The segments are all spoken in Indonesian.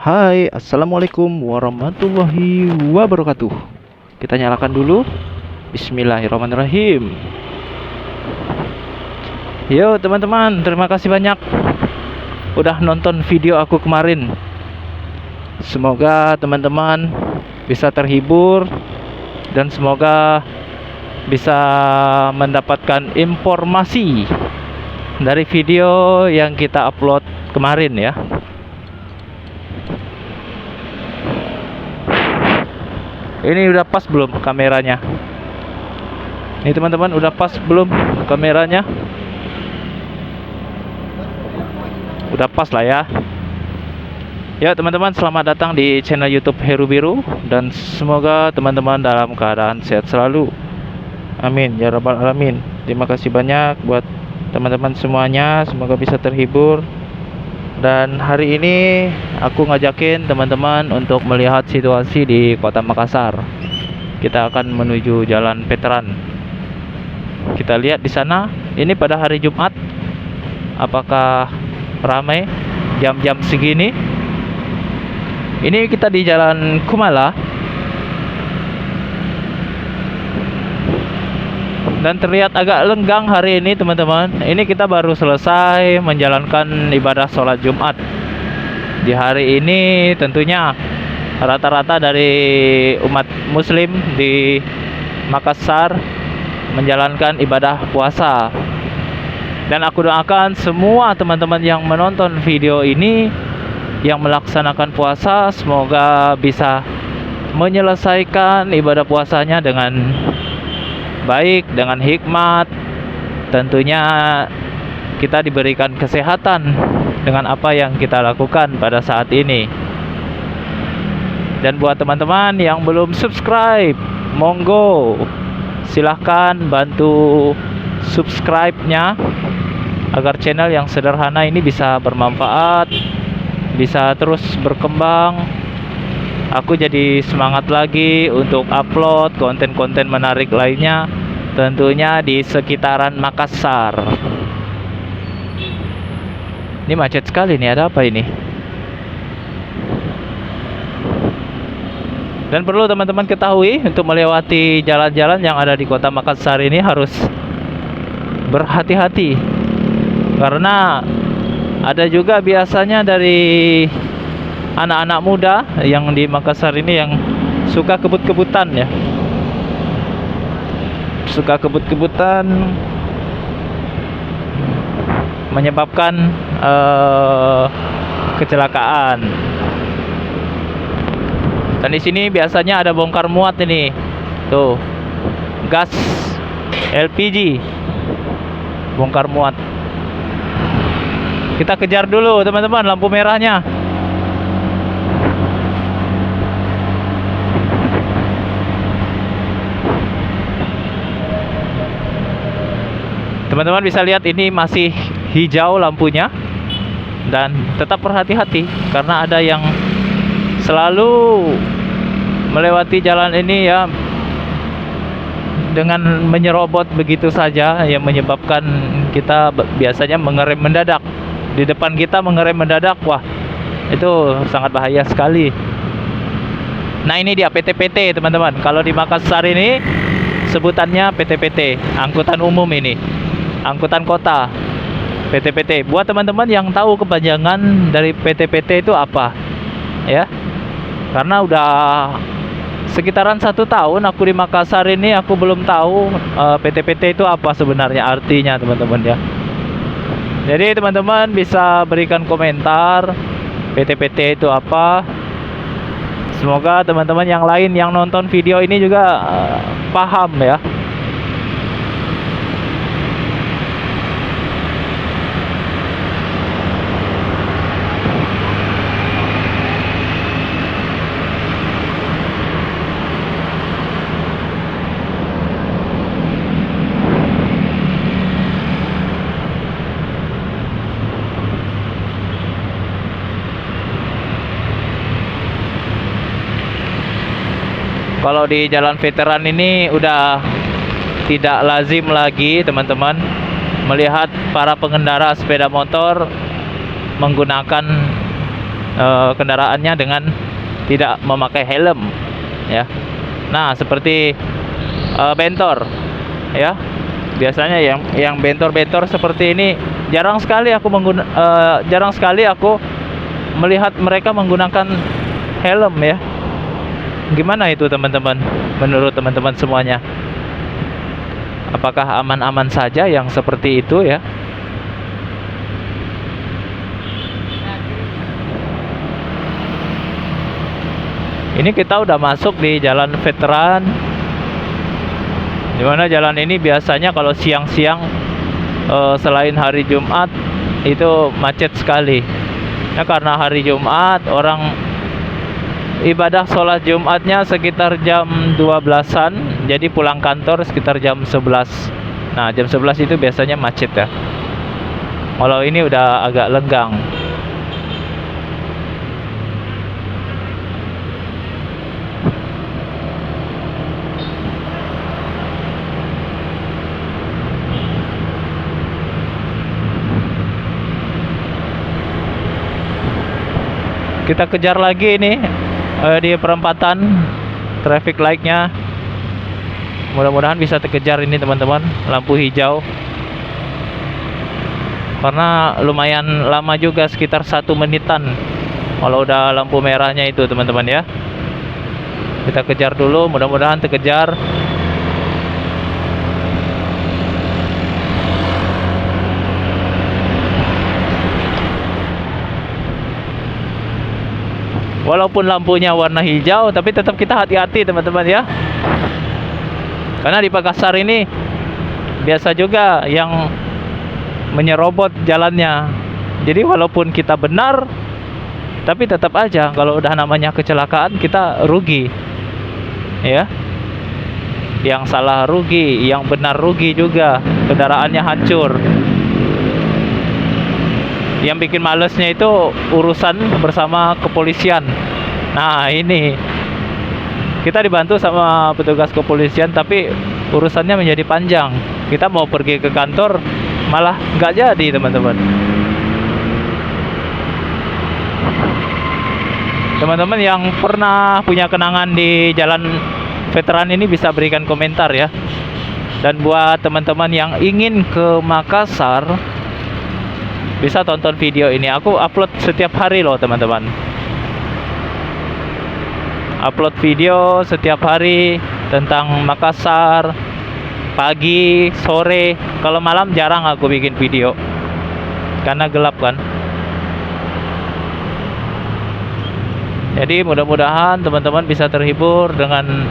Hai, assalamualaikum warahmatullahi wabarakatuh. Kita nyalakan dulu. Bismillahirrahmanirrahim. Yo teman-teman, terima kasih banyak udah nonton video aku kemarin. Semoga teman-teman bisa terhibur dan semoga bisa mendapatkan informasi dari video yang kita upload kemarin ya. Ini udah pas belum kameranya? Ini teman-teman udah pas belum kameranya? Udah pas lah ya. Ya teman-teman, selamat datang di channel YouTube Heru Biru dan semoga teman-teman dalam keadaan sehat selalu. Amin ya rabbal alamin. Terima kasih banyak buat teman-teman semuanya, semoga bisa terhibur. Dan hari ini aku ngajakin teman-teman untuk melihat situasi di Kota Makassar. Kita akan menuju Jalan Veteran. Kita lihat di sana. Ini pada hari Jumat. Apakah ramai jam-jam segini? Ini kita di Jalan Kumala. Dan terlihat agak lenggang hari ini teman-teman. Ini kita baru selesai menjalankan ibadah sholat Jumat. Di hari ini tentunya rata-rata dari umat muslim di Makassar menjalankan ibadah puasa. Dan aku doakan semua teman-teman yang menonton video ini yang melaksanakan puasa, semoga bisa menyelesaikan ibadah puasanya dengan baik, dengan hikmat. Tentunya kita diberikan kesehatan dengan apa yang kita lakukan pada saat ini. Dan buat teman-teman yang belum subscribe, monggo silahkan bantu subscribe-nya agar channel yang sederhana ini bisa bermanfaat, bisa terus berkembang. Aku jadi semangat lagi untuk upload konten-konten menarik lainnya, tentunya di sekitaran Makassar. Ini macet sekali nih, ada apa ini? Dan perlu teman-teman ketahui, untuk melewati jalan-jalan yang ada di Kota Makassar ini harus berhati-hati. Karena ada juga biasanya dari anak-anak muda yang di Makassar ini yang suka kebut-kebutan ya. Suka kebut-kebutan menyebabkan kecelakaan. Dan di sini biasanya ada bongkar muat ini. Tuh. Gas LPG. Bongkar muat. Kita kejar dulu teman-teman lampu merahnya. Teman-teman bisa lihat ini masih hijau lampunya. Dan tetap berhati-hati karena ada yang selalu melewati jalan ini ya dengan menyerobot begitu saja, yang menyebabkan kita biasanya mengerem mendadak. Di depan kita mengerem mendadak, wah itu sangat bahaya sekali. Nah ini dia PT-PT teman-teman. Kalau di Makassar ini sebutannya PT-PT, angkutan umum ini, angkutan kota, PT-PT. Buat teman-teman yang tahu kepanjangan dari PT-PT itu apa ya, karena udah sekitaran 1 tahun aku di Makassar ini, aku belum tahu PT-PT itu apa sebenarnya artinya teman-teman ya. Jadi teman-teman bisa berikan komentar PT-PT itu apa. Semoga teman-teman yang lain yang nonton video ini juga paham ya. Kalau di Jalan Veteran ini udah tidak lazim lagi teman-teman melihat para pengendara sepeda motor menggunakan kendaraannya dengan tidak memakai helm ya. Nah, seperti bentor ya. Biasanya yang bentor-bentor seperti ini jarang sekali aku melihat mereka menggunakan helm ya. Gimana itu teman-teman? Menurut teman-teman semuanya, apakah aman-aman saja yang seperti itu ya? Ini kita udah masuk di Jalan Veteran, dimana jalan ini biasanya kalau siang-siang selain hari Jumat itu macet sekali. Nah, karena hari Jumat orang ibadah sholat Jumatnya sekitar jam 12-an, jadi pulang kantor sekitar jam 11. Nah, jam 11 itu biasanya macet ya. Kalau ini udah agak lenggang. Kita kejar lagi ini di perempatan traffic light-nya. Mudah-mudahan bisa terkejar ini teman-teman, lampu hijau. Karena lumayan lama juga, sekitar 1 menitan kalau udah lampu merahnya itu teman-teman ya. Kita kejar dulu, mudah-mudahan terkejar. Walaupun lampunya warna hijau, tapi tetap kita hati-hati teman-teman ya. Karena di Makassar ini biasa juga yang menyerobot jalannya. Jadi walaupun kita benar, tapi tetap aja kalau udah namanya kecelakaan kita rugi. Ya. Yang salah rugi, yang benar rugi juga. Kendaraannya hancur. Yang bikin malesnya itu urusan bersama kepolisian. Nah, ini kita dibantu sama petugas kepolisian, tapi urusannya menjadi panjang. Kita mau pergi ke kantor malah nggak jadi teman-teman. Teman-teman yang pernah punya kenangan di Jalan Veteran ini bisa berikan komentar ya. Dan buat teman-teman yang ingin ke Makassar, bisa tonton video ini. Aku upload setiap hari loh teman-teman. Upload video setiap hari tentang Makassar. Pagi, sore. Kalau malam jarang aku bikin video, karena gelap kan. Jadi mudah-mudahan teman-teman bisa terhibur dengan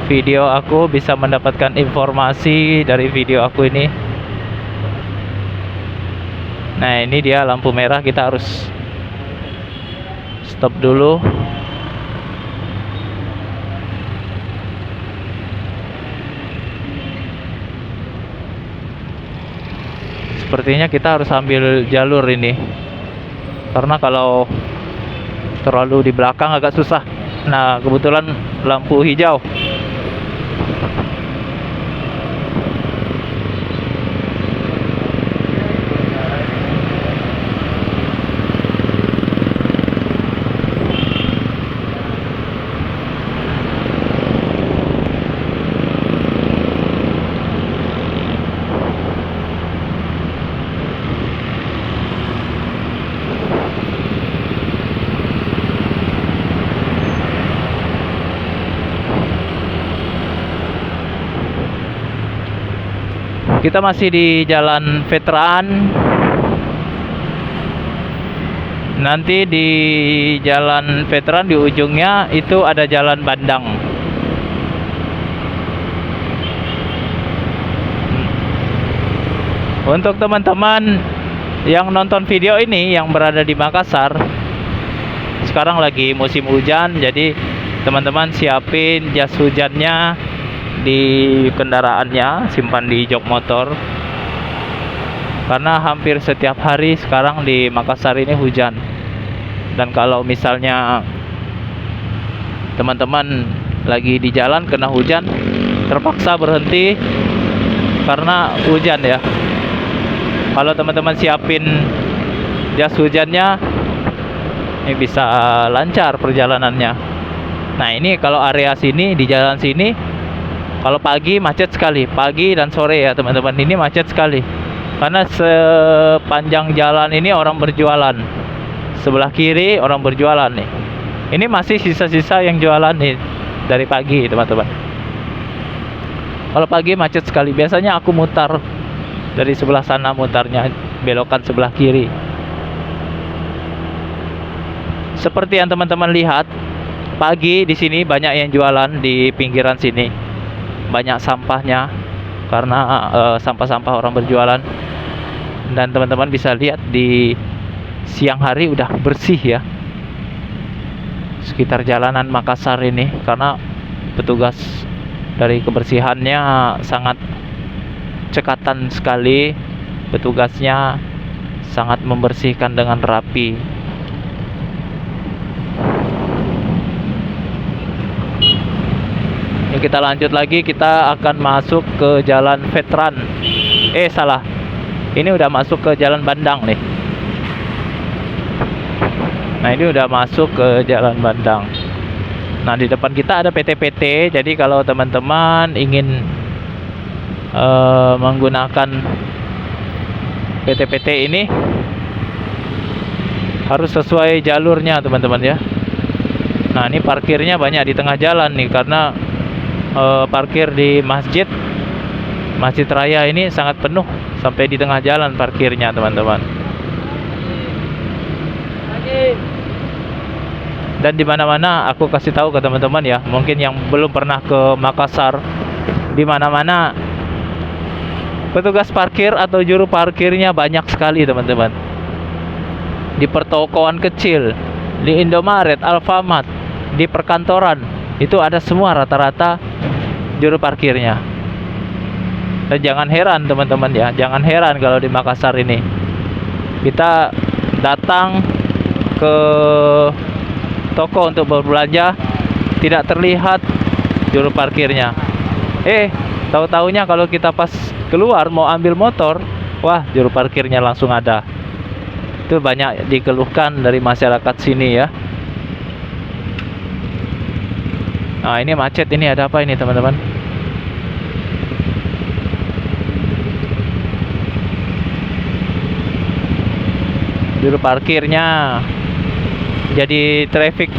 video aku, bisa mendapatkan informasi dari video aku ini. Nah, ini dia lampu merah, kita harus stop dulu. Sepertinya kita harus ambil jalur ini, karena kalau terlalu di belakang agak susah. Nah, kebetulan lampu hijau. Kita masih di Jalan Veteran. Nanti di Jalan Veteran di ujungnya itu ada Jalan Bandang. Untuk teman-teman yang nonton video ini yang berada di Makassar, sekarang lagi musim hujan, jadi teman-teman siapin jas hujannya di kendaraannya, simpan di jok motor, karena hampir setiap hari sekarang di Makassar ini hujan. Dan kalau misalnya teman-teman lagi di jalan kena hujan, terpaksa berhenti karena hujan ya. Kalau teman-teman siapin jas hujannya, Ini bisa lancar perjalanannya. Nah, ini kalau area sini, di jalan sini, kalau pagi macet sekali, pagi dan sore ya teman-teman, ini macet sekali. Karena sepanjang jalan ini orang berjualan. Sebelah kiri orang berjualan nih. Ini masih sisa-sisa yang jualan nih dari pagi teman-teman. Kalau pagi macet sekali. Biasanya aku mutar dari sebelah sana, mutarnya belokan sebelah kiri. Seperti yang teman-teman lihat, pagi di sini banyak yang jualan di pinggiran sini. Banyak sampahnya karena sampah-sampah orang berjualan. Dan teman-teman bisa lihat di siang hari udah bersih ya sekitar jalanan Makassar ini, karena petugas dari kebersihannya sangat cekatan sekali. Petugasnya sangat membersihkan dengan rapi. Ini kita lanjut lagi, kita akan masuk ke jalan Veteran. Salah. Ini udah masuk ke jalan Bandang nih. Nah, ini udah masuk ke jalan Bandang. Nah, di depan kita ada PT-PT. Jadi kalau teman-teman ingin menggunakan PT-PT ini, harus sesuai jalurnya teman-teman ya. Nah, ini parkirnya banyak di tengah jalan nih, karena parkir di Masjid Raya ini sangat penuh sampai di tengah jalan parkirnya teman-teman. Dan di mana-mana aku kasih tahu ke teman-teman ya, mungkin yang belum pernah ke Makassar, di mana-mana petugas parkir atau juru parkirnya banyak sekali teman-teman. Di pertokoan kecil, di Indomaret, Alfamart, di perkantoran, itu ada semua rata-rata juru parkirnya. Dan jangan heran teman-teman ya, jangan heran kalau di Makassar ini kita datang ke toko untuk berbelanja, tidak terlihat juru parkirnya. Tahu-taunya kalau kita pas keluar mau ambil motor, wah, juru parkirnya langsung ada. Itu banyak dikeluhkan dari masyarakat sini ya. Nah, ini macet, ini ada apa ini teman-teman? Juru parkirnya jadi traffic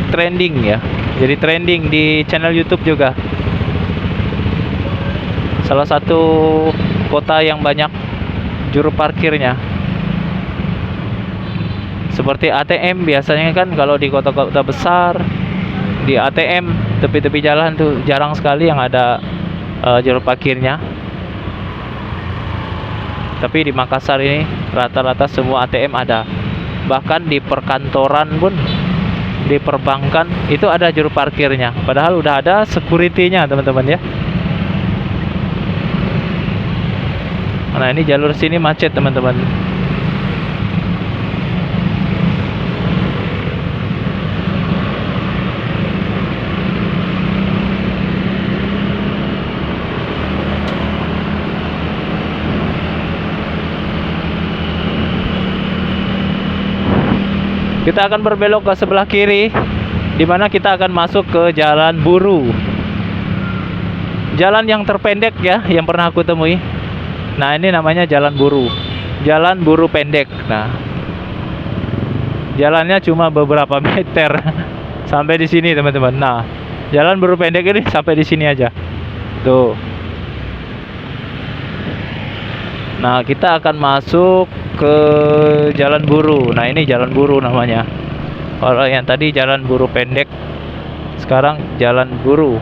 trending ya, jadi trending di channel YouTube juga. Salah satu kota yang banyak juru parkirnya. Seperti ATM biasanya kan, kalau di kota-kota besar, di ATM tepi-tepi jalan tuh jarang sekali yang ada juru parkirnya. Tapi di Makassar ini rata-rata semua ATM ada. Bahkan di perkantoran pun, di perbankan itu ada juru parkirnya. Padahal udah ada security-nya teman-teman ya. Nah, ini jalur sini macet teman-teman. Kita akan berbelok ke sebelah kiri, di mana kita akan masuk ke Jalan Buru. Jalan yang terpendek ya, yang pernah aku temui. Nah, ini namanya Jalan Buru. Jalan Buru pendek. Nah, jalannya cuma beberapa meter sampai di sini teman-teman. Nah, Jalan Buru pendek ini sampai di sini aja. Tuh. Nah, kita akan masuk ke Jalan Buru. Nah, ini Jalan Buru namanya. Kalau yang tadi Jalan Buru pendek, sekarang Jalan Buru.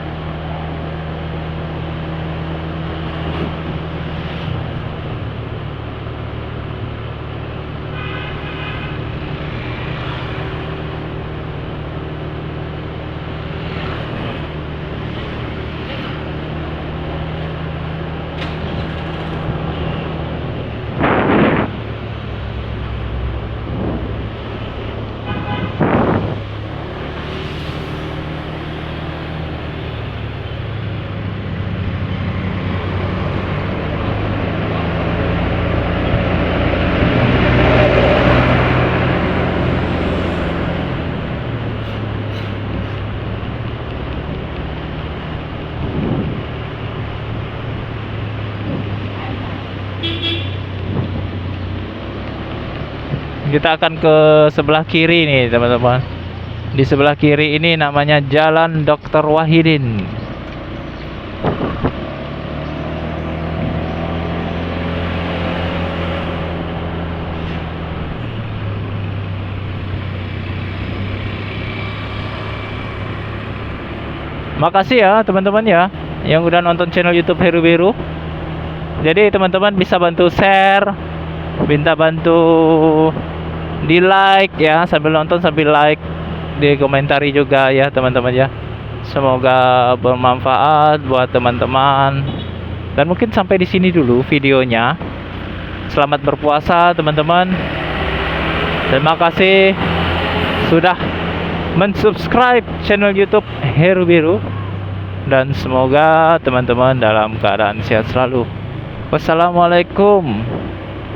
Kita akan ke sebelah kiri nih teman-teman. Di sebelah kiri ini namanya Jalan Dr. Wahidin. Makasih ya teman-teman ya yang udah nonton channel YouTube Heru Biru. Jadi teman-teman bisa bantu share, minta bantu di like ya, sambil nonton sambil like, di komentari juga ya teman-teman ya. Semoga bermanfaat buat teman-teman. Dan mungkin sampai di sini dulu videonya. Selamat berpuasa teman-teman. Terima kasih sudah mensubscribe channel YouTube Heru Biru, dan semoga teman-teman dalam keadaan sehat selalu. Wassalamualaikum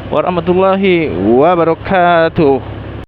warahmatullahi wabarakatuh.